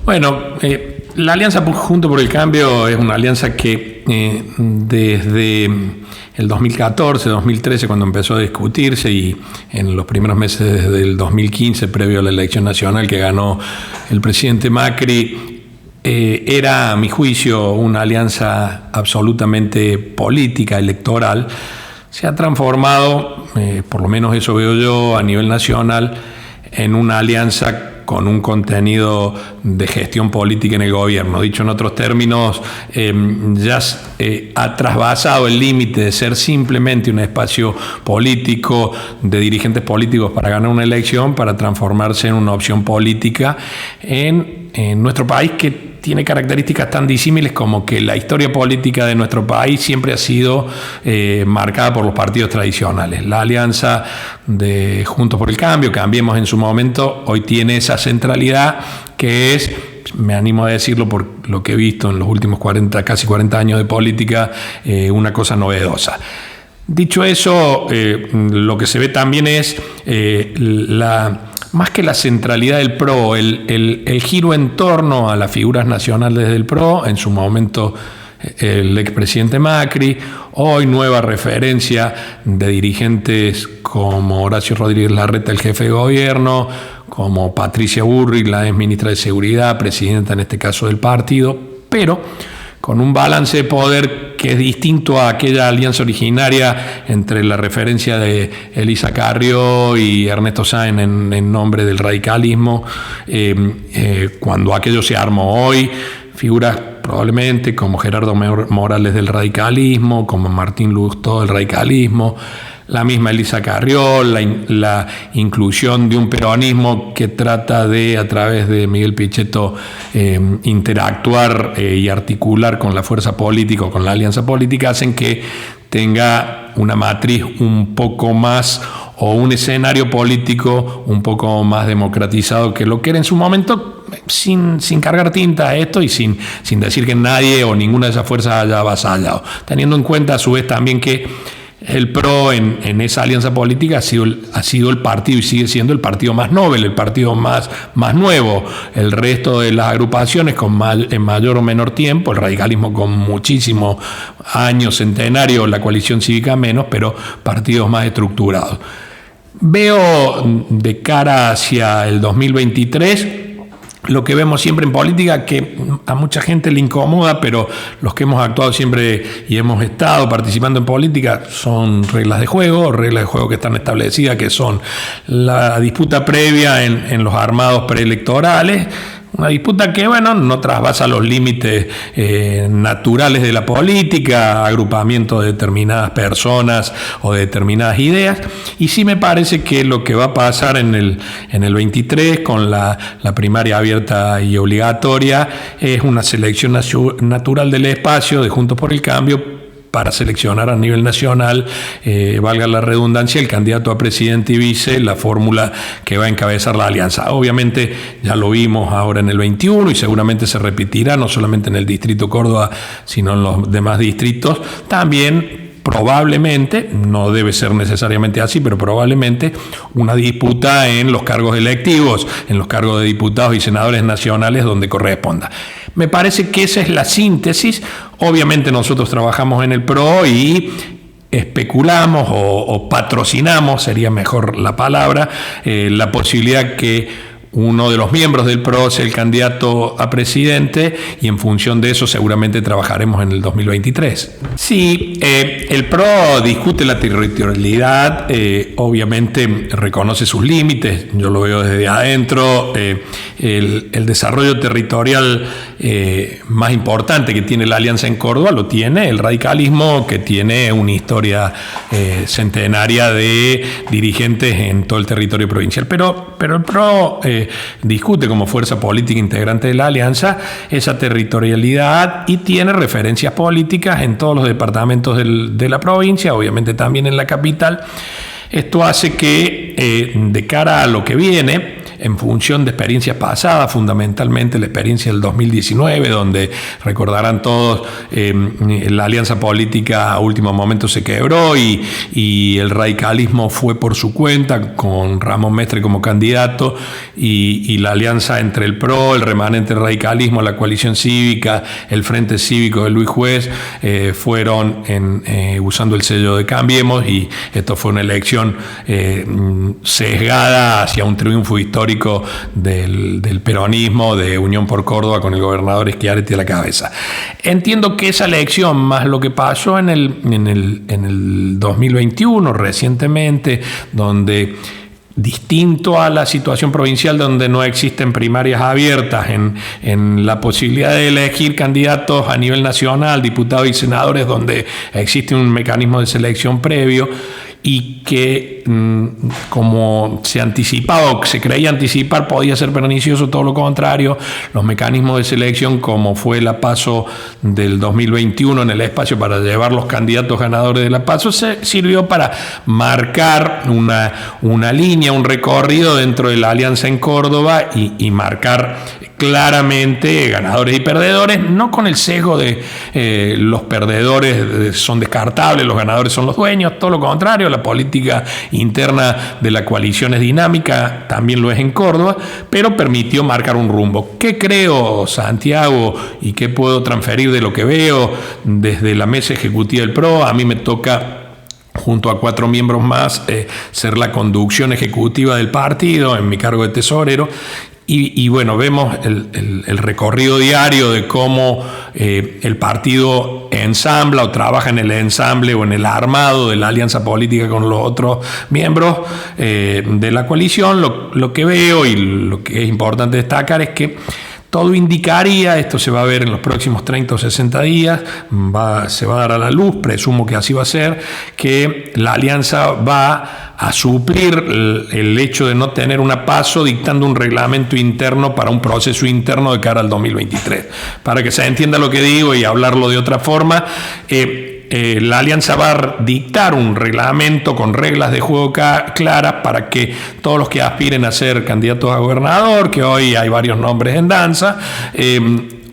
Bueno, la Alianza Juntos por el Cambio es una alianza que desde el 2014, 2013, cuando empezó a discutirse, y en los primeros meses del 2015, previo a la elección nacional que ganó el presidente Macri, era, a mi juicio, una alianza absolutamente política, electoral. Se ha transformado, por lo menos eso veo yo a nivel nacional, en una alianza con un contenido de gestión política en el gobierno. Dicho en otros términos, ya ha trasvasado el límite de ser simplemente un espacio político de dirigentes políticos para ganar una elección, para transformarse en una opción política en nuestro país, que tiene características tan disímiles como que la historia política de nuestro país siempre ha sido marcada por los partidos tradicionales. La alianza de Juntos por el Cambio, Cambiemos en su momento, hoy tiene esa centralidad que es, me animo a decirlo por lo que he visto en los últimos casi 40 años de política, una cosa novedosa. Dicho eso, lo que se ve también es más que la centralidad del PRO, el giro en torno a las figuras nacionales del PRO, en su momento el expresidente Macri, hoy nueva referencia de dirigentes como Horacio Rodríguez Larreta, el jefe de gobierno, como Patricia Bullrich, la ex ministra de Seguridad, presidenta en este caso del partido, pero con un balance de poder que es distinto a aquella alianza originaria entre la referencia de Elisa Carrió y Ernesto Sáenz en nombre del radicalismo, cuando aquello se armó. Hoy, figuras probablemente como Gerardo Morales del radicalismo, como Martín Lustó del radicalismo, la misma Elisa Carrió, la inclusión de un peronismo que trata de, a través de Miguel Pichetto, interactuar y articular con la fuerza política o con la alianza política, hacen que tenga una matriz un poco más, o un escenario político un poco más democratizado que lo que era en su momento, sin cargar tinta a esto y sin decir que nadie o ninguna de esas fuerzas haya avasallado, teniendo en cuenta a su vez también que el PRO en esa alianza política ha sido el partido y sigue siendo el partido más noble, el partido más nuevo. El resto de las agrupaciones en mayor o menor tiempo, el radicalismo con muchísimos años, centenario, la coalición cívica menos, pero partidos más estructurados. Veo de cara hacia el 2023 lo que vemos siempre en política, que a mucha gente le incomoda, pero los que hemos actuado siempre y hemos estado participando en política, son reglas de juego que están establecidas, que son la disputa previa en los armados preelectorales. Una disputa que, no trasvasa los límites naturales de la política, agrupamiento de determinadas personas o de determinadas ideas. Y sí me parece que lo que va a pasar en el 23, con la primaria abierta y obligatoria, es una selección natural del espacio de Juntos por el Cambio para seleccionar a nivel nacional, valga la redundancia, el candidato a presidente y vice, la fórmula que va a encabezar la alianza. Obviamente ya lo vimos ahora en el 21 y seguramente se repetirá no solamente en el distrito Córdoba, sino en los demás distritos. También probablemente, no debe ser necesariamente así, pero probablemente una disputa en los cargos electivos, en los cargos de diputados y senadores nacionales donde corresponda. Me parece que esa es la síntesis. Obviamente nosotros trabajamos en el PRO y especulamos o patrocinamos, sería mejor la palabra, la posibilidad que uno de los miembros del PRO sea el candidato a presidente, y en función de eso seguramente trabajaremos en el 2023. Sí, el PRO discute la territorialidad, obviamente reconoce sus límites, yo lo veo desde adentro. El desarrollo territorial más importante que tiene la alianza en Córdoba lo tiene el radicalismo, que tiene una historia centenaria de dirigentes en todo el territorio provincial, pero el PRO discute como fuerza política integrante de la alianza esa territorialidad y tiene referencias políticas en todos los departamentos de la provincia, obviamente también en la capital. Esto hace que de cara a lo que viene, en función de experiencias pasadas, fundamentalmente la experiencia del 2019, donde recordarán todos, la alianza política a último momento se quebró y el radicalismo fue por su cuenta con Ramón Mestre como candidato, y la alianza entre el PRO, el remanente radicalismo, la coalición cívica, el Frente Cívico de Luis Juez, fueron usando el sello de Cambiemos, y esto fue una elección sesgada hacia un triunfo histórico del peronismo, de Unión por Córdoba, con el gobernador Schiaretti a la cabeza. Entiendo que esa elección, más lo que pasó en el 2021, recientemente, donde, distinto a la situación provincial donde no existen primarias abiertas, en la posibilidad de elegir candidatos a nivel nacional, diputados y senadores, donde existe un mecanismo de selección previo, y que, como se anticipaba o se creía anticipar, podía ser pernicioso, todo lo contrario. Los mecanismos de selección, como fue la PASO del 2021 en el espacio para llevar los candidatos ganadores de la PASO, sirvió para marcar una línea, un recorrido dentro de la alianza en Córdoba, y marcar claramente ganadores y perdedores, no con el sesgo de los perdedores son descartables, los ganadores son los dueños, todo lo contrario. La política interna de la coalición es dinámica, también lo es en Córdoba, pero permitió marcar un rumbo. ¿Qué creo, Santiago, y qué puedo transferir de lo que veo desde la mesa ejecutiva del PRO? A mí me toca, junto a 4 miembros más, ser la conducción ejecutiva del partido en mi cargo de tesorero. Y bueno, vemos el recorrido diario de cómo el partido ensambla o trabaja en el ensamble o en el armado de la alianza política con los otros miembros de la coalición. Lo que veo, y lo que es importante destacar, es que todo indicaría, esto se va a ver en los próximos 30 o 60 días, se va a dar a la luz, presumo que así va a ser, que la alianza va a suplir el hecho de no tener una PASO, dictando un reglamento interno para un proceso interno de cara al 2023. Para que se entienda lo que digo y hablarlo de otra forma, la alianza va a dictar un reglamento con reglas de juego claras para que todos los que aspiren a ser candidatos a gobernador, que hoy hay varios nombres en danza,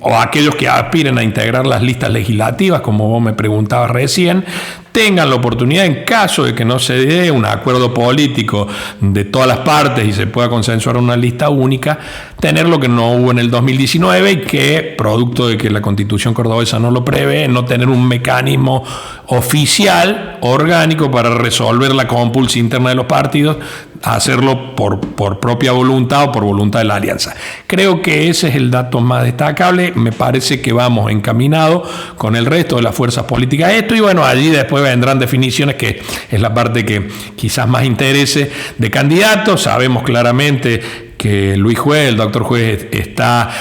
o aquellos que aspiren a integrar las listas legislativas, como vos me preguntabas recién, tengan la oportunidad, en caso de que no se dé un acuerdo político de todas las partes y se pueda consensuar una lista única, tener lo que no hubo en el 2019, y que, producto de que la Constitución cordobesa no lo prevé, no tener un mecanismo oficial, orgánico, para resolver la compulsa interna de los partidos, hacerlo por propia voluntad o por voluntad de la alianza. Creo que ese es el dato más destacable. Me parece que vamos encaminados con el resto de las fuerzas políticas a esto, y bueno, allí después vendrán definiciones, que es la parte que quizás más interese de candidatos. Sabemos claramente que Luis Juez, el doctor Juez, está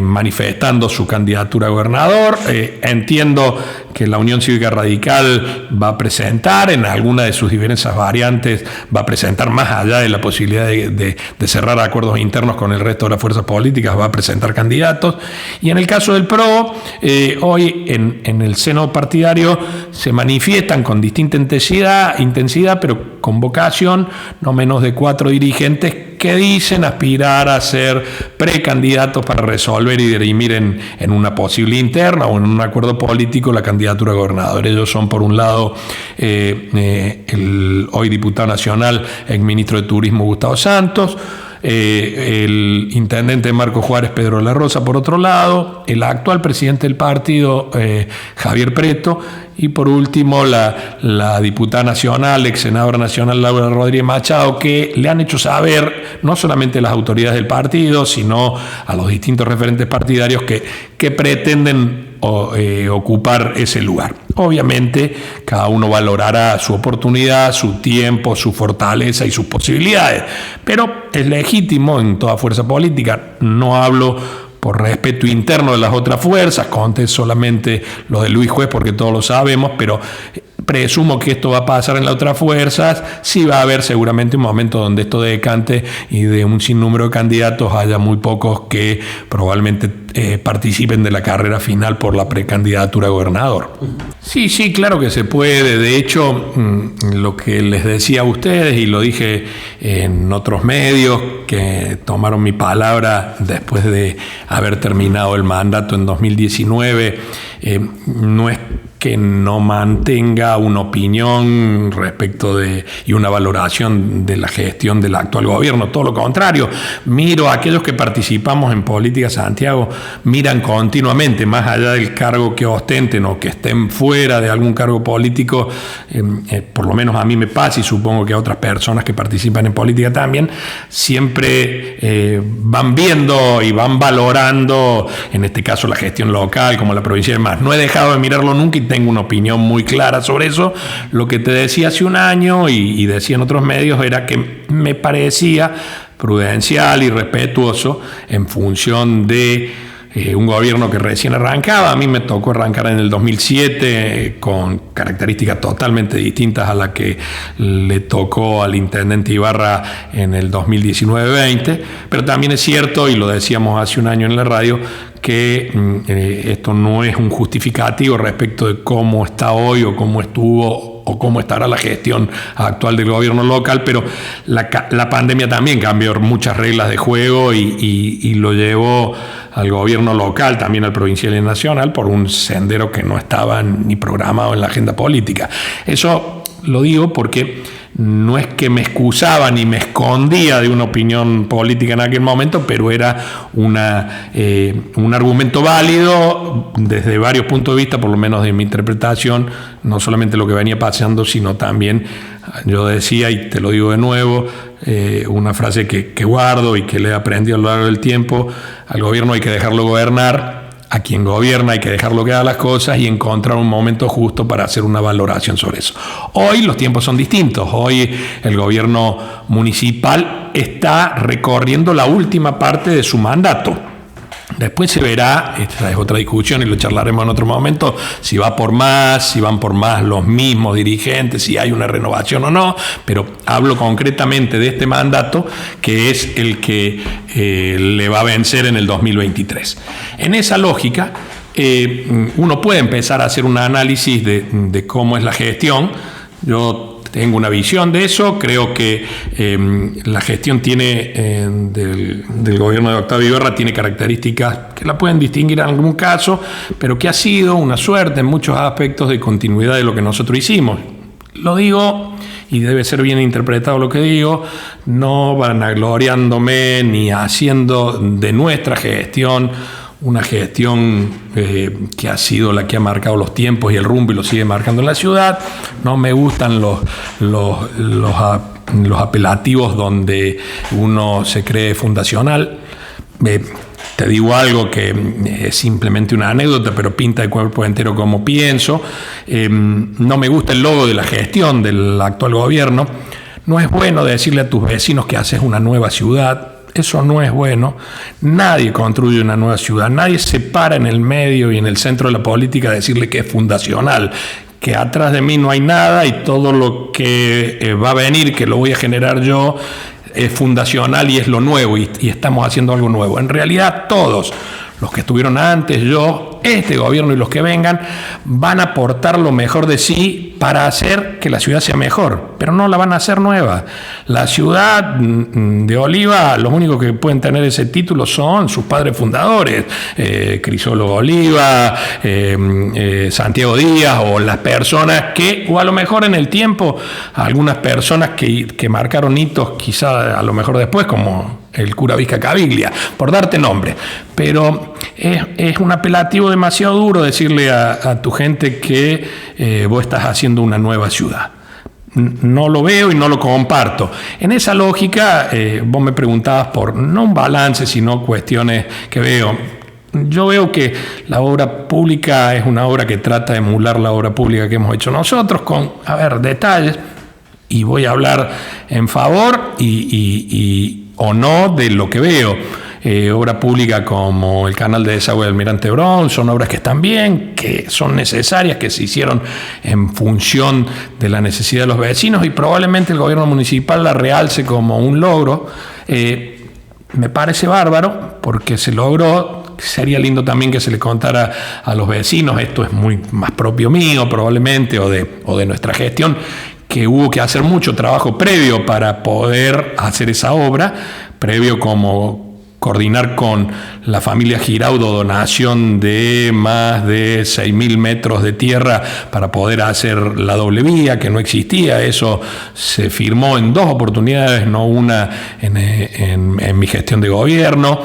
manifestando su candidatura a gobernador. Entiendo que la Unión Cívica Radical va a presentar, en alguna de sus diversas variantes, va a presentar, más allá de la posibilidad de cerrar acuerdos internos con el resto de las fuerzas políticas, va a presentar candidatos. Y en el caso del PRO, hoy en el seno partidario se manifiestan con distinta intensidad, pero con vocación, no menos de 4 dirigentes que dicen aspirar a ser precandidatos para resolver y dirimir en una posible interna o en un acuerdo político la candidatura a gobernador. Ellos son, por un lado, el hoy diputado nacional, exministro de Turismo Gustavo Santos, el intendente Marco Juárez Pedro de la Rosa, por otro lado, el actual presidente del partido, Javier Preto, y por último la diputada nacional, ex senadora nacional Laura Rodríguez Machado, que le han hecho saber, no solamente a las autoridades del partido, sino a los distintos referentes partidarios, que pretenden ocupar ese lugar. Obviamente cada uno valorará su oportunidad, su tiempo, su fortaleza y sus posibilidades, pero es legítimo en toda fuerza política. No hablo por respeto interno de las otras fuerzas, conté solamente lo de Luis Juez porque todos lo sabemos, pero Presumo que esto va a pasar en las otras fuerzas. Sí va a haber seguramente un momento donde esto decante y de un sinnúmero de candidatos haya muy pocos que probablemente participen de la carrera final por la precandidatura a gobernador. Sí, claro que se puede. De hecho, lo que les decía a ustedes y lo dije en otros medios que tomaron mi palabra después de haber terminado el mandato en 2019, no es que no mantenga una opinión respecto y una valoración de la gestión del actual gobierno. Todo lo contrario, miro a aquellos que participamos en política, Santiago, miran continuamente, más allá del cargo que ostenten o que estén fuera de algún cargo político, por lo menos a mí me pasa y supongo que a otras personas que participan en política también, siempre van viendo y van valorando, en este caso la gestión local como la provincial y demás. No he dejado de mirarlo nunca y tengo una opinión muy clara sobre eso. Lo que te decía hace un año y decía en otros medios era que me parecía prudencial y respetuoso en función de un gobierno que recién arrancaba. A mí me tocó arrancar en el 2007 con características totalmente distintas a la que le tocó al intendente Ibarra en el 2019-20, pero también es cierto, y lo decíamos hace un año en la radio, que esto no es un justificativo respecto de cómo está hoy o cómo estuvo o cómo estará la gestión actual del gobierno local, pero la pandemia también cambió muchas reglas de juego y lo llevó al gobierno local, también al provincial y nacional, por un sendero que no estaba ni programado en la agenda política. Eso lo digo porque no es que me excusaba ni me escondía de una opinión política en aquel momento, pero era un argumento válido desde varios puntos de vista, por lo menos de mi interpretación, no solamente lo que venía pasando, sino también, yo decía, y te lo digo de nuevo, una frase que guardo y que le he aprendido a lo largo del tiempo: al gobierno hay que dejarlo gobernar, a quien gobierna hay que dejarlo que haga las cosas y encontrar un momento justo para hacer una valoración sobre eso. Hoy los tiempos son distintos. Hoy el gobierno municipal está recorriendo la última parte de su mandato. Después se verá, esta es otra discusión y lo charlaremos en otro momento, si va por más, si van por más los mismos dirigentes, si hay una renovación o no, pero hablo concretamente de este mandato, que es el que le va a vencer en el 2023. En esa lógica, uno puede empezar a hacer un análisis de cómo es la gestión. Yo tengo una visión de eso. Creo que la gestión del gobierno de Octavio Ibarra tiene características que la pueden distinguir en algún caso, pero que ha sido una suerte en muchos aspectos de continuidad de lo que nosotros hicimos. Lo digo, y debe ser bien interpretado lo que digo, no vanagloriándome ni haciendo de nuestra gestión una gestión que ha sido la que ha marcado los tiempos y el rumbo y lo sigue marcando en la ciudad. No me gustan los apelativos donde uno se cree fundacional. Te digo algo que es simplemente una anécdota, pero pinta de cuerpo entero como pienso. No me gusta el logo de la gestión del actual gobierno. No es bueno decirle a tus vecinos que haces una nueva ciudad. Eso no es bueno. Nadie construye una nueva ciudad. Nadie se para en el medio y en el centro de la política a decirle que es fundacional, que atrás de mí no hay nada y todo lo que va a venir, que lo voy a generar yo, es fundacional y es lo nuevo y estamos haciendo algo nuevo. En realidad todos los que estuvieron antes, yo, este gobierno y los que vengan, van a aportar lo mejor de sí para hacer que la ciudad sea mejor, pero no la van a hacer nueva. La ciudad de Oliva, los únicos que pueden tener ese título son sus padres fundadores, Crisólogo Oliva, Santiago Díaz, o las personas que, o a lo mejor en el tiempo, algunas personas que marcaron hitos quizá a lo mejor después, como el cura Vizca Caviglia, por darte nombre. Pero es un apelativo demasiado duro decirle a tu gente que vos estás haciendo una nueva ciudad. No lo veo y no lo comparto. En esa lógica, vos me preguntabas por no un balance, sino cuestiones que veo. Yo veo que la obra pública es una obra que trata de emular la obra pública que hemos hecho nosotros, con, detalles, y voy a hablar en favor o no de lo que veo. obra pública como el canal de desagüe del Almirante Brown, son obras que están bien, que son necesarias, que se hicieron en función de la necesidad de los vecinos y probablemente el gobierno municipal la realce como un logro. Me parece bárbaro porque se logró. Sería lindo también que se le contara a los vecinos, esto es muy más propio mío probablemente o de nuestra gestión, que hubo que hacer mucho trabajo previo para poder hacer esa obra, previo como coordinar con la familia Giraudo donación de más de 6.000 metros de tierra para poder hacer la doble vía, que no existía. Eso se firmó en 2 oportunidades, no una en mi gestión de gobierno.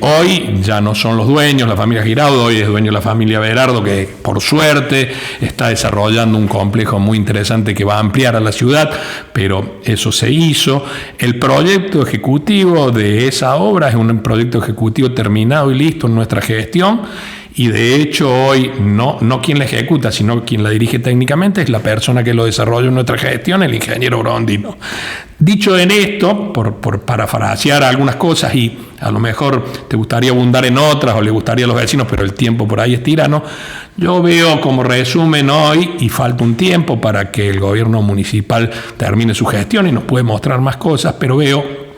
Hoy ya no son los dueños, la familia Giraudo, hoy es dueño la familia Berardo, que por suerte está desarrollando un complejo muy interesante que va a ampliar a la ciudad, pero eso se hizo. El proyecto ejecutivo de esa obra es un proyecto ejecutivo terminado y listo en nuestra gestión y de hecho hoy no quien la ejecuta, sino quien la dirige técnicamente es la persona que lo desarrolla en nuestra gestión, el ingeniero Brondino. Dicho en esto, por parafrasear algunas cosas y a lo mejor te gustaría abundar en otras o le gustaría a los vecinos, pero el tiempo por ahí es tirano, yo veo como resumen hoy, y falta un tiempo para que el gobierno municipal termine su gestión y nos puede mostrar más cosas, pero veo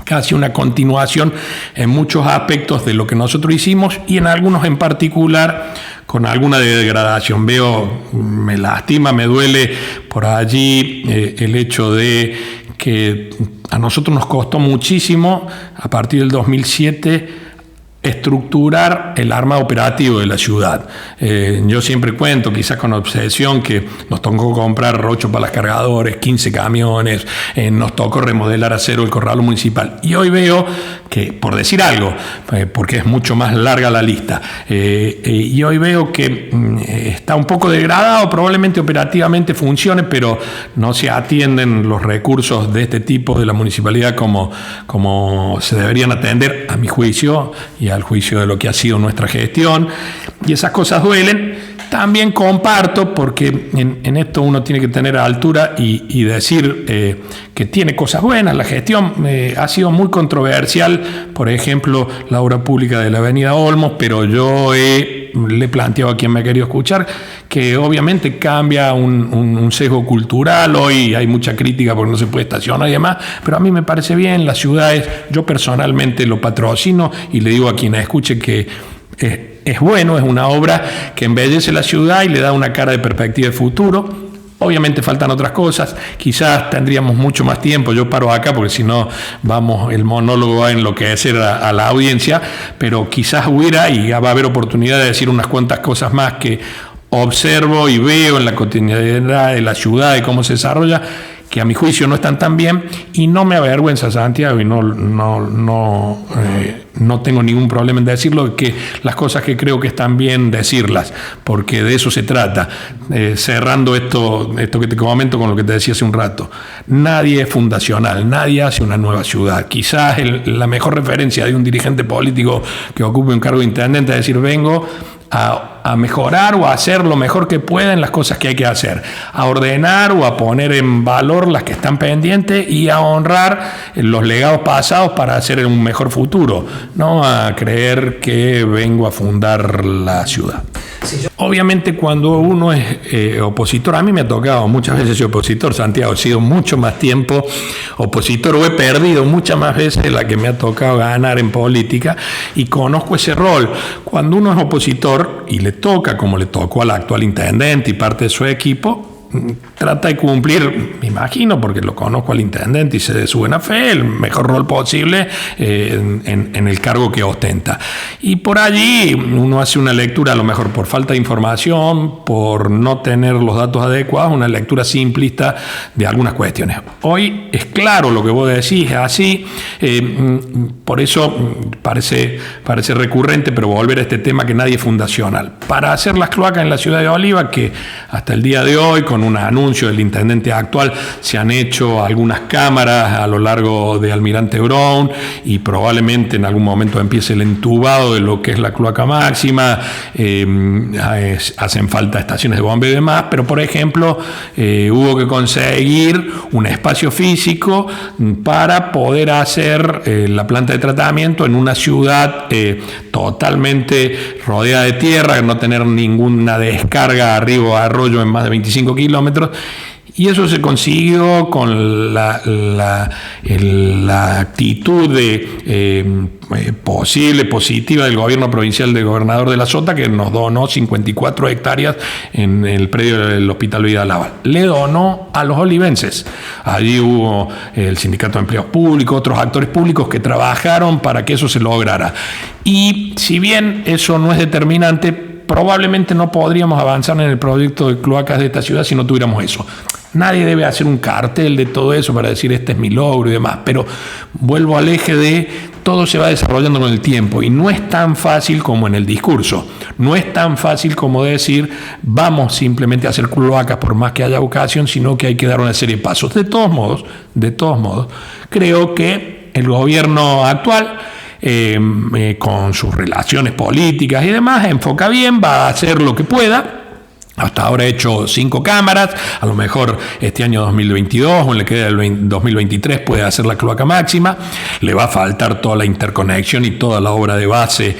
casi una continuación en muchos aspectos de lo que nosotros hicimos y en algunos en particular con alguna degradación. Me lastima, me duele por allí el hecho de que a nosotros nos costó muchísimo a partir del 2007 estructurar el arma operativo de la ciudad. Yo siempre cuento, quizás con obsesión, que nos tocó comprar 8 palas cargadores, 15 camiones, nos tocó remodelar a cero el corralo municipal. Y hoy veo que, por decir algo, porque es mucho más larga la lista, y hoy veo que está un poco degradado, probablemente operativamente funcione, pero no se atienden los recursos de este tipo de la municipalidad como se deberían atender, a mi juicio, y al juicio de lo que ha sido nuestra gestión, y esas cosas duelen. También comparto, porque en esto uno tiene que tener altura y decir que tiene cosas buenas. La gestión ha sido muy controversial, por ejemplo, la obra pública de la avenida Olmos, pero yo le he planteado a quien me ha querido escuchar que obviamente cambia un sesgo cultural. Hoy hay mucha crítica porque no se puede estacionar y demás, pero a mí me parece bien. Las ciudades, yo personalmente lo patrocino y le digo a quien escuche que es bueno, es una obra que embellece la ciudad y le da una cara de perspectiva de futuro. Obviamente faltan otras cosas, quizás tendríamos mucho más tiempo, yo paro acá porque si no el monólogo va a enloquecer a la audiencia, pero quizás hubiera y va a haber oportunidad de decir unas cuantas cosas más que observo y veo en la cotidianidad de la ciudad y cómo se desarrolla, que a mi juicio no están tan bien, y no me avergüenza, Santiago, y no tengo ningún problema en decirlo, que las cosas que creo que están bien decirlas, porque de eso se trata. Cerrando esto que te comento con lo que te decía hace un rato, nadie es fundacional, nadie hace una nueva ciudad. Quizás la mejor referencia de un dirigente político que ocupe un cargo de intendente es decir, vengo a mejorar o a hacer lo mejor que pueda en las cosas que hay que hacer, a ordenar o a poner en valor las que están pendientes y a honrar los legados pasados para hacer un mejor futuro, no a creer que vengo a fundar la ciudad. Obviamente cuando uno es opositor, a mí me ha tocado muchas veces ser opositor, Santiago, he sido mucho más tiempo opositor o he perdido muchas más veces la que me ha tocado ganar en política y conozco ese rol. Cuando uno es opositor y le toca, como le tocó al actual intendente y parte de su equipo, trata de cumplir, me imagino, porque lo conozco al intendente y sé de su buena fe, el mejor rol posible en el cargo que ostenta. Y por allí uno hace una lectura, a lo mejor por falta de información, por no tener los datos adecuados, una lectura simplista de algunas cuestiones. Hoy es claro lo que vos decís, es así, por eso parece recurrente, pero volver a este tema que nadie es fundacional. Para hacer las cloacas en la ciudad de Oliva, que hasta el día de hoy, con con un anuncio del intendente actual, se han hecho algunas cámaras a lo largo de Almirante Brown y probablemente en algún momento empiece el entubado de lo que es la cloaca máxima. Hacen falta estaciones de bombeo y demás, pero por ejemplo hubo que conseguir un espacio físico para poder hacer la planta de tratamiento en una ciudad totalmente rodeada de tierra, no tener ninguna descarga arriba o arroyo en más de 25 kilómetros. Y eso se consiguió con la actitud positiva del gobierno provincial del gobernador de la Sota, que nos donó 54 hectáreas en el predio del Hospital Vidal Laval. Le donó a los olivenses. Allí hubo el Sindicato de Empleados Públicos, otros actores públicos que trabajaron para que eso se lograra. Y si bien eso no es determinante, probablemente no podríamos avanzar en el proyecto de cloacas de esta ciudad si no tuviéramos eso. Nadie debe hacer un cartel de todo eso para decir este es mi logro y demás, pero vuelvo al eje de todo se va desarrollando con el tiempo y no es tan fácil como en el discurso, no es tan fácil como decir vamos simplemente a hacer cloacas por más que haya vocación, sino que hay que dar una serie de pasos. De todos modos, creo que el gobierno actual con sus relaciones políticas y demás enfoca bien, va a hacer lo que pueda. Hasta ahora he hecho 5 cámaras, a lo mejor este año 2022 o en le queda el 2023 puede hacer la cloaca máxima, le va a faltar toda la interconexión y toda la obra de base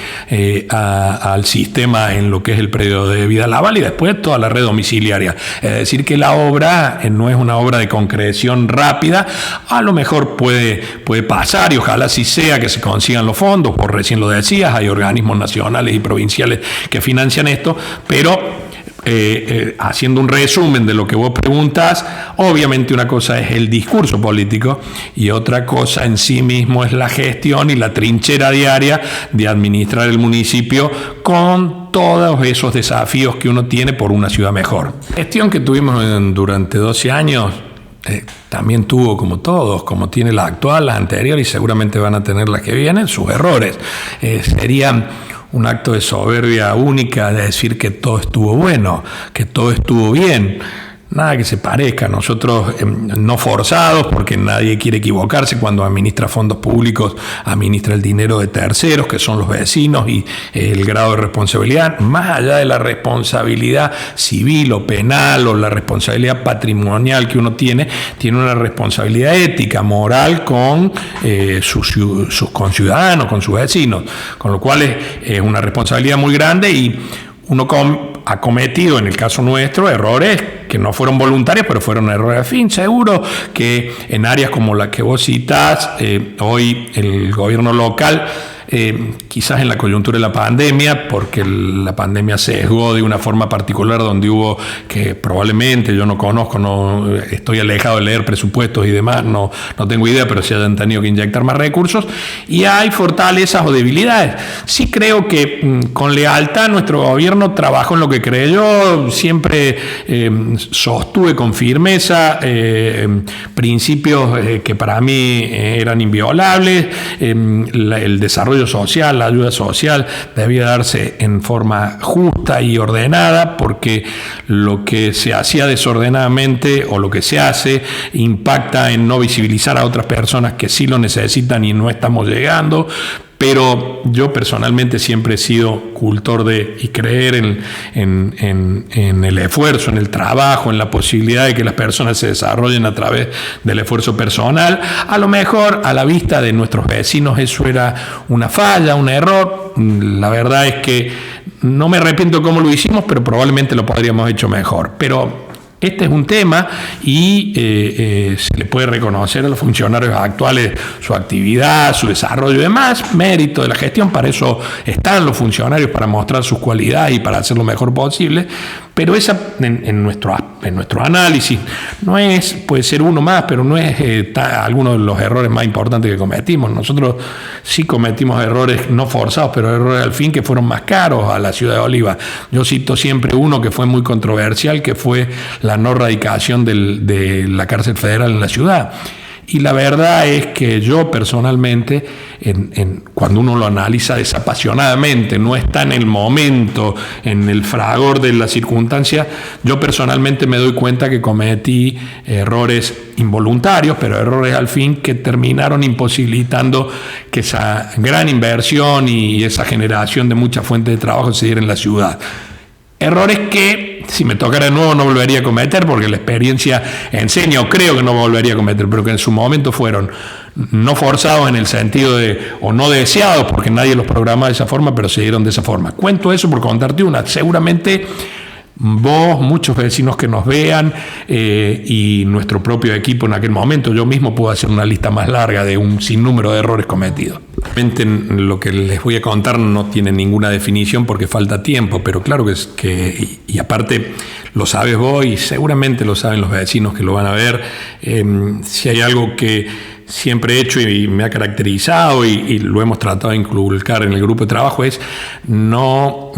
al sistema en lo que es el predio de Vidal Laval y después toda la red domiciliaria. Es decir, que la obra no es una obra de concreción rápida, a lo mejor puede pasar y ojalá sí sea que se consigan los fondos, por recién lo decías, hay organismos nacionales y provinciales que financian esto, pero haciendo un resumen de lo que vos preguntás, obviamente una cosa es el discurso político y otra cosa en sí mismo es la gestión y la trinchera diaria de administrar el municipio con todos esos desafíos que uno tiene por una ciudad mejor. La gestión que tuvimos durante 12 años también tuvo, como todos, como tiene la actual, la anterior y seguramente van a tener las que vienen, sus errores. Serían un acto de soberbia única de decir que todo estuvo bueno, que todo estuvo bien. Nada que se parezca. Nosotros no forzados, porque nadie quiere equivocarse cuando administra fondos públicos, administra el dinero de terceros, que son los vecinos, y el grado de responsabilidad, más allá de la responsabilidad civil o penal o la responsabilidad patrimonial que uno tiene una responsabilidad ética, moral con sus conciudadanos, con sus vecinos, con lo cual es una responsabilidad muy grande y uno ha cometido, en el caso nuestro, errores que no fueron voluntarios, pero fueron errores de fin. Seguro que en áreas como la que vos citás, hoy el gobierno local, quizás en la coyuntura de la pandemia, porque la pandemia sesgó de una forma particular donde hubo que probablemente, yo no conozco, no estoy alejado de leer presupuestos y demás, no tengo idea, pero se hayan tenido que inyectar más recursos y hay fortalezas o debilidades. Sí creo que con lealtad nuestro gobierno trabajó en lo que creyó, siempre sostuve con firmeza principios que para mí eran inviolables, el desarrollo social, la ayuda social debía darse en forma justa y ordenada, porque lo que se hacía desordenadamente o lo que se hace impacta en no visibilizar a otras personas que sí lo necesitan y no estamos llegando. Pero yo personalmente siempre he sido cultor de y creer en el esfuerzo, en el trabajo, en la posibilidad de que las personas se desarrollen a través del esfuerzo personal. A lo mejor a la vista de nuestros vecinos eso era una falla, un error. La verdad es que no me arrepiento de cómo lo hicimos, pero probablemente lo podríamos haber hecho mejor. Pero este es un tema y se le puede reconocer a los funcionarios actuales su actividad, su desarrollo y demás, mérito de la gestión. Para eso están los funcionarios, para mostrar sus cualidades y para hacer lo mejor posible. Pero esa, en nuestro análisis, no es, puede ser uno más, pero no es alguno de los errores más importantes que cometimos. Nosotros sí cometimos errores no forzados, pero errores al fin que fueron más caros a la ciudad de Oliva. Yo cito siempre uno que fue muy controversial, que fue la no radicación de la cárcel federal en la ciudad. Y la verdad es que yo personalmente, cuando uno lo analiza desapasionadamente, no está en el momento, en el fragor de la circunstancia, yo personalmente me doy cuenta que cometí errores involuntarios, pero errores al fin que terminaron imposibilitando que esa gran inversión y esa generación de muchas fuentes de trabajo se diera en la ciudad. Errores que, si me tocara de nuevo, no volvería a cometer, porque la experiencia enseña, o creo que no volvería a cometer, pero que en su momento fueron no forzados en el sentido de, o no deseados, porque nadie los programaba de esa forma, pero se dieron de esa forma. Cuento eso por contarte una. Seguramente vos, muchos vecinos que nos vean, y nuestro propio equipo en aquel momento, yo mismo puedo hacer una lista más larga de un sinnúmero de errores cometidos. Realmente lo que les voy a contar no tiene ninguna definición porque falta tiempo, pero claro y aparte lo sabes vos y seguramente lo saben los vecinos que lo van a ver. Si hay algo que siempre he hecho y me ha caracterizado y lo hemos tratado de inculcar en el grupo de trabajo es no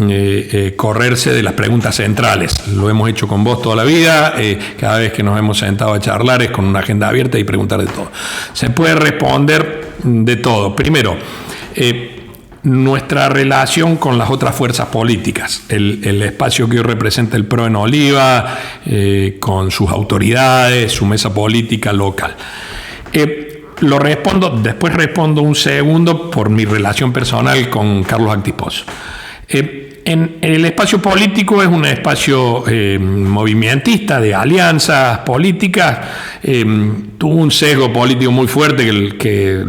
correrse de las preguntas centrales. Lo hemos hecho con vos toda la vida, cada vez que nos hemos sentado a charlar es con una agenda abierta y preguntar de todo. Se puede responder de todo. Primero, nuestra relación con las otras fuerzas políticas, el espacio que hoy representa el PRO en Oliva, con sus autoridades, su mesa política local. Lo respondo, después respondo un segundo por mi relación personal con Carlos Actis Pozo. En el espacio político es un espacio movimentista, de alianzas políticas. Tuvo un sesgo político muy fuerte que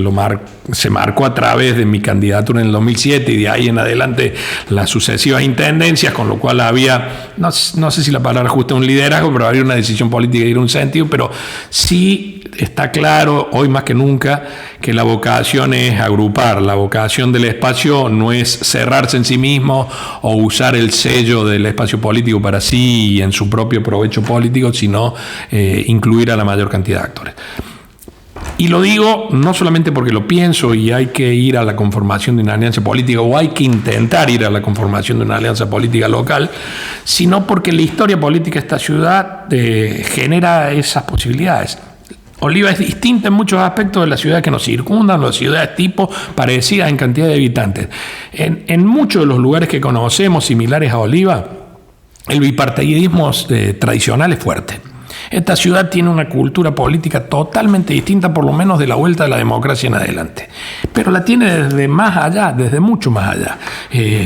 se marcó a través de mi candidatura en el 2007 y de ahí en adelante las sucesivas intendencias, con lo cual había, no sé si la palabra justa es un liderazgo, pero había una decisión política de ir en un sentido, pero sí está claro, hoy más que nunca, que la vocación es agrupar. La vocación del espacio no es cerrarse en sí mismo o usar el sello del espacio político para sí y en su propio provecho político, sino incluir a la mayor cantidad de actores. Y lo digo no solamente porque lo pienso y hay que ir a la conformación de una alianza política o hay que intentar ir a la conformación de una alianza política local, sino porque la historia política de esta ciudad genera esas posibilidades. Oliva es distinta en muchos aspectos de las ciudades que nos circundan, las ciudades tipo parecidas en cantidad de habitantes. En muchos de los lugares que conocemos similares a Oliva, el bipartidismo tradicional es fuerte. Esta ciudad tiene una cultura política totalmente distinta, por lo menos de la vuelta de la democracia en adelante. Pero la tiene desde más allá, desde mucho más allá.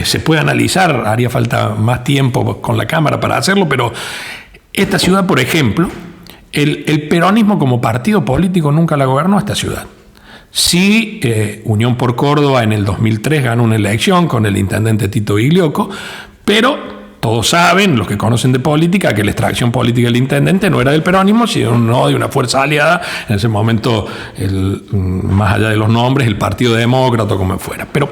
Se puede analizar, haría falta más tiempo con la Cámara para hacerlo, pero esta ciudad, por ejemplo, el peronismo como partido político nunca la gobernó esta ciudad. Sí, Unión por Córdoba en el 2003 ganó una elección con el intendente Tito Biglioco, pero todos saben, los que conocen de política, que la extracción política del intendente no era del peronismo, sino de una fuerza aliada, en ese momento, más allá de los nombres, el Partido Demócrata, como fuera. Pero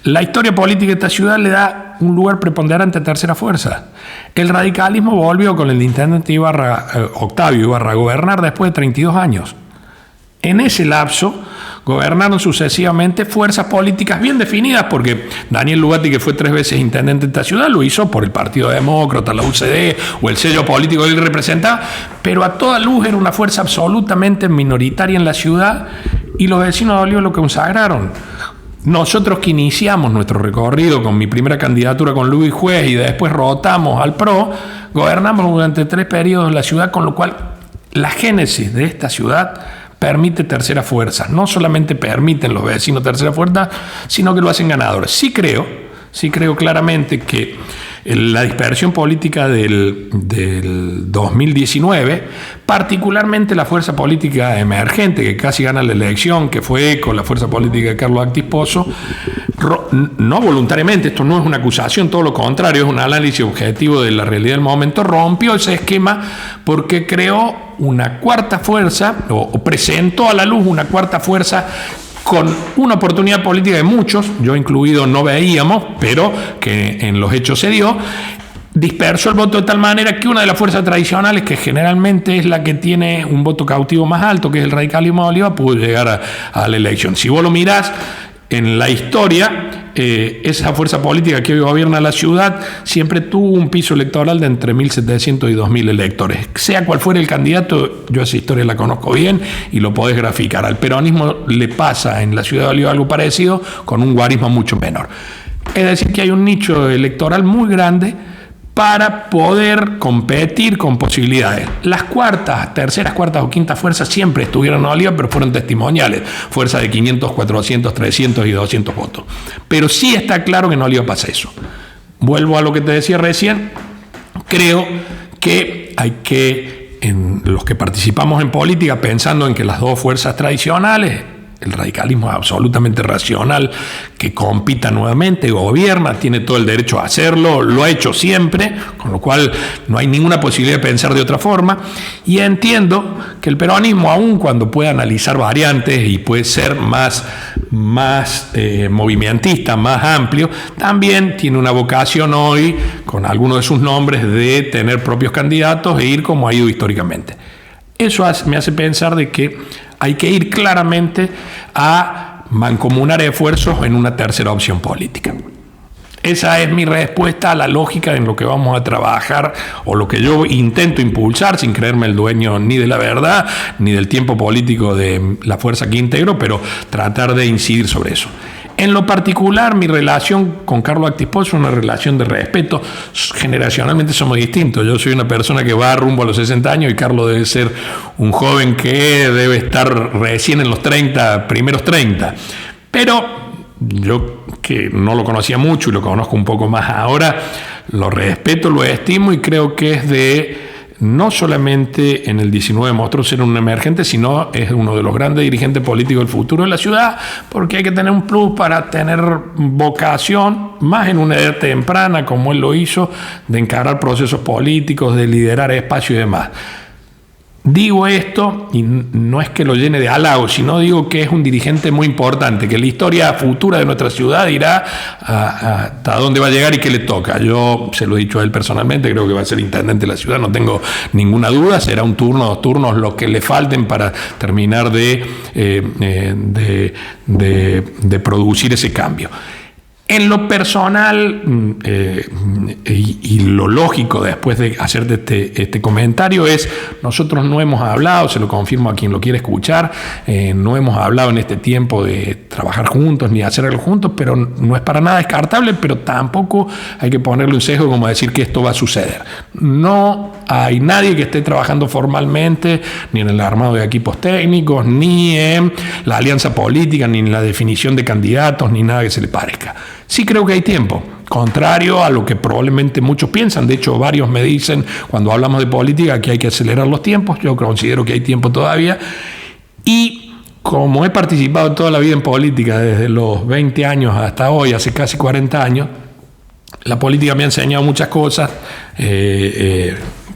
la historia política de esta ciudad le da un lugar preponderante a tercera fuerza. El radicalismo volvió con el intendente Octavio Ibarra a gobernar después de 32 años. En ese lapso gobernaron sucesivamente fuerzas políticas bien definidas, porque Daniel Lugatti, que fue 3 veces intendente de esta ciudad, lo hizo por el Partido Demócrata, la UCD o el sello político que él representaba, pero a toda luz era una fuerza absolutamente minoritaria en la ciudad y los vecinos de Oliva lo consagraron. Nosotros que iniciamos nuestro recorrido con mi primera candidatura con Luis Juez y después rotamos al PRO, gobernamos durante 3 periodos la ciudad, con lo cual la génesis de esta ciudad permite tercera fuerza. No solamente permiten los vecinos tercera fuerza, sino que lo hacen ganadores. Sí creo claramente que la dispersión política del 2019, particularmente la fuerza política emergente que casi gana la elección, que fue con la fuerza política de Carlos Actis Pozo, no voluntariamente, esto no es una acusación, todo lo contrario, es un análisis objetivo de la realidad del momento, rompió ese esquema porque creó una cuarta fuerza, o presentó a la luz una cuarta fuerza con una oportunidad política que muchos, yo incluido, no veíamos, pero que en los hechos se dio. Dispersó el voto de tal manera que una de las fuerzas tradicionales, que generalmente es la que tiene un voto cautivo más alto, que es el radicalismo de Oliva, pudo llegar a la elección. Si vos lo mirás en la historia, esa fuerza política que hoy gobierna la ciudad siempre tuvo un piso electoral de entre 1.700 y 2.000 electores. Sea cual fuera el candidato, yo esa historia la conozco bien y lo podés graficar. Al peronismo le pasa en la ciudad de Oliva algo parecido con un guarismo mucho menor. Es decir, que hay un nicho electoral muy grande para poder competir con posibilidades. Las cuartas, terceras, cuartas o quintas fuerzas siempre estuvieron en Oliva, pero fueron testimoniales, fuerzas de 500, 400, 300 y 200 votos. Pero sí está claro que en Oliva pasa eso. Vuelvo a lo que te decía recién, creo que hay que, en los que participamos en política, pensando en que las dos fuerzas tradicionales, el radicalismo es absolutamente racional, que compita nuevamente, gobierna, tiene todo el derecho a hacerlo, lo ha hecho siempre, con lo cual no hay ninguna posibilidad de pensar de otra forma. Y entiendo que el peronismo, aun cuando puede analizar variantes y puede ser más movimentista, más amplio, también tiene una vocación hoy, con algunos de sus nombres, de tener propios candidatos e ir como ha ido históricamente. Eso me hace pensar de que hay que ir claramente a mancomunar esfuerzos en una tercera opción política. Esa es mi respuesta a la lógica en lo que vamos a trabajar o lo que yo intento impulsar, sin creerme el dueño ni de la verdad ni del tiempo político de la fuerza que integro, pero tratar de incidir sobre eso. En lo particular, mi relación con Carlos Actispol es una relación de respeto. Generacionalmente somos distintos. Yo soy una persona que va rumbo a los 60 años y Carlos debe ser un joven que debe estar recién en los 30, primeros 30. Pero yo, que no lo conocía mucho y lo conozco un poco más ahora, lo respeto, lo estimo y creo que es de... No solamente en el 19 mostró ser un emergente, sino es uno de los grandes dirigentes políticos del futuro de la ciudad, porque hay que tener un plus para tener vocación, más en una edad temprana, como él lo hizo, de encarar procesos políticos, de liderar espacios y demás. Digo esto, y no es que lo llene de halagos, sino digo que es un dirigente muy importante, que la historia futura de nuestra ciudad dirá hasta dónde va a llegar y qué le toca. Yo se lo he dicho a él personalmente, creo que va a ser intendente de la ciudad, no tengo ninguna duda, será un turno, 2 turnos, lo que le falten para terminar de producir ese cambio. En lo personal, y lo lógico después de hacerte este comentario es, nosotros no hemos hablado, se lo confirmo a quien lo quiere escuchar, no hemos hablado en este tiempo de trabajar juntos ni hacer algo juntos, pero no es para nada descartable, pero tampoco hay que ponerle un sesgo como decir que esto va a suceder. No hay nadie que esté trabajando formalmente, ni en el armado de equipos técnicos, ni en la alianza política, ni en la definición de candidatos, ni nada que se le parezca. Sí creo que hay tiempo, contrario a lo que probablemente muchos piensan. De hecho, varios me dicen cuando hablamos de política que hay que acelerar los tiempos. Yo considero que hay tiempo todavía. Y como he participado toda la vida en política, desde los 20 años hasta hoy, hace casi 40 años, la política me ha enseñado muchas cosas,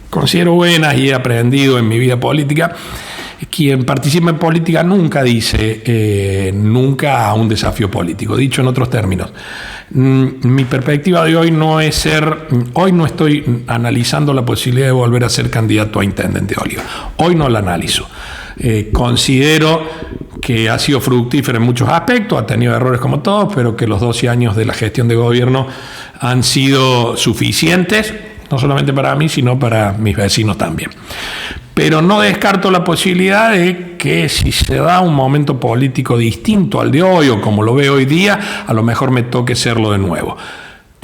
considero buenas y he aprendido en mi vida política. Quien participa en política nunca dice nunca a un desafío político. Dicho en otros términos, mi perspectiva de hoy no es hoy no estoy analizando la posibilidad de volver a ser candidato a intendente de Oliva. Hoy no la analizo. Considero que ha sido fructífero en muchos aspectos, ha tenido errores como todos, pero que los 12 años de la gestión de gobierno han sido suficientes, no solamente para mí, sino para mis vecinos también. Pero no descarto la posibilidad de que si se da un momento político distinto al de hoy o como lo veo hoy día, a lo mejor me toque serlo de nuevo.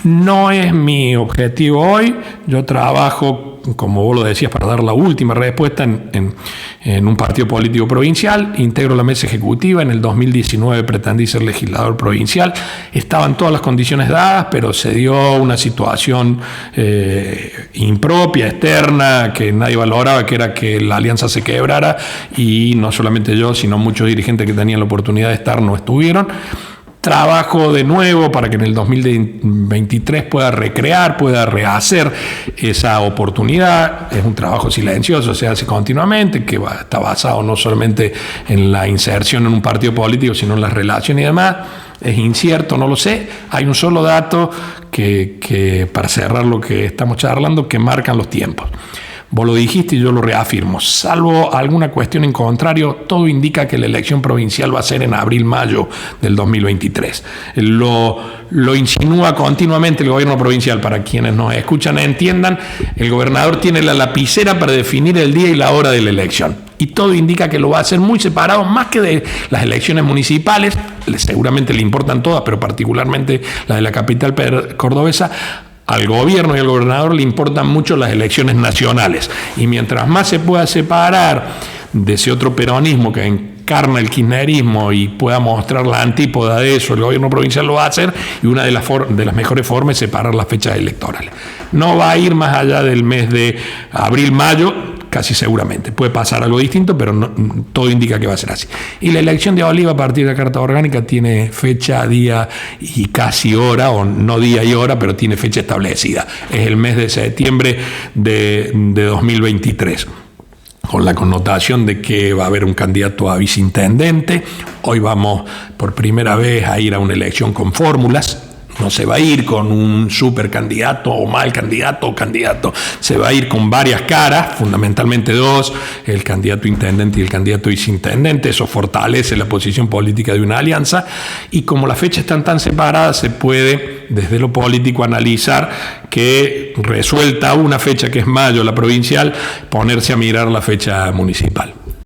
No es mi objetivo hoy. Yo trabajo, como vos lo decías, para dar la última respuesta en un partido político provincial. Integro la mesa ejecutiva. En el 2019 pretendí ser legislador provincial. Estaban todas las condiciones dadas, pero se dio una situación impropia, externa, que nadie valoraba, que era que la alianza se quebrara. Y no solamente yo, sino muchos dirigentes que tenían la oportunidad de estar no estuvieron. Trabajo de nuevo para que en el 2023 pueda recrear, pueda rehacer esa oportunidad. Es un trabajo silencioso, se hace continuamente, que está basado no solamente en la inserción en un partido político, sino en las relaciones y demás. Es incierto, no lo sé. Hay un solo dato que para cerrar lo que estamos charlando, que marcan los tiempos. Vos lo dijiste y yo lo reafirmo. Salvo alguna cuestión en contrario, todo indica que la elección provincial va a ser en abril-mayo del 2023. Lo insinúa continuamente el gobierno provincial. Para quienes nos escuchan entiendan, el gobernador tiene la lapicera para definir el día y la hora de la elección. Y todo indica que lo va a hacer muy separado, más que de las elecciones municipales, seguramente le importan todas, pero particularmente la de la capital cordobesa. Al gobierno y al gobernador le importan mucho las elecciones nacionales. Y mientras más se pueda separar de ese otro peronismo que encarna el kirchnerismo y pueda mostrar la antípoda de eso, el gobierno provincial lo va a hacer, y una de las mejores formas es separar las fechas electorales. No va a ir más allá del mes de abril-mayo, casi seguramente. Puede pasar algo distinto, pero no, todo indica que va a ser así. Y la elección de Oliva a partir de la Carta Orgánica tiene fecha, día y casi hora, o no día y hora, pero tiene fecha establecida. Es el mes de septiembre de 2023. Con la connotación de que va a haber un candidato a viceintendente. Hoy vamos por primera vez a ir a una elección con fórmulas. No se va a ir con un supercandidato o mal candidato o candidato. Se va a ir con varias caras, fundamentalmente dos, el candidato intendente y el candidato viceintendente. Eso fortalece la posición política de una alianza. Y como las fechas están tan separadas, se puede, desde lo político, analizar que resuelta una fecha que es mayo, la provincial, ponerse a mirar la fecha municipal.